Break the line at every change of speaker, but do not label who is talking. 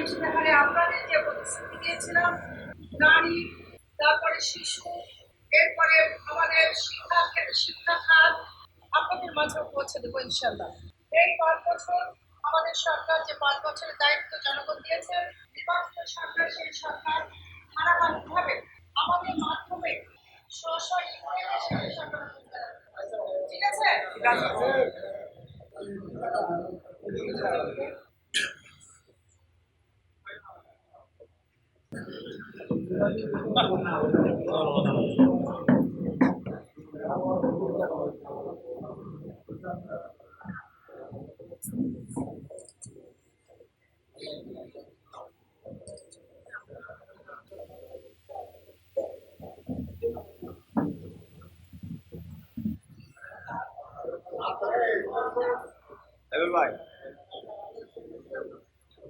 ইশতেহারে আপনাদের যে প্রতিশ্রুতি দিয়েছিলাম, নারী, তারপরে শিশু, এরপরে আমাদের শিক্ষা খাত আপনাদের মাঝে পৌঁছে দেবো ইনশাল্লাহ। এই 5 বছর আমাদের সরকার যে 5 বছরের দায়িত্ব জনগণ দিয়েছে, নির্বাচিত সরকার, সেই সরকার ধারাবাহিকভাবে আমাদের মাধ্যমে স্ব ইউনিয়নের সাথে সরকার, ঠিক আছে?
Everybody.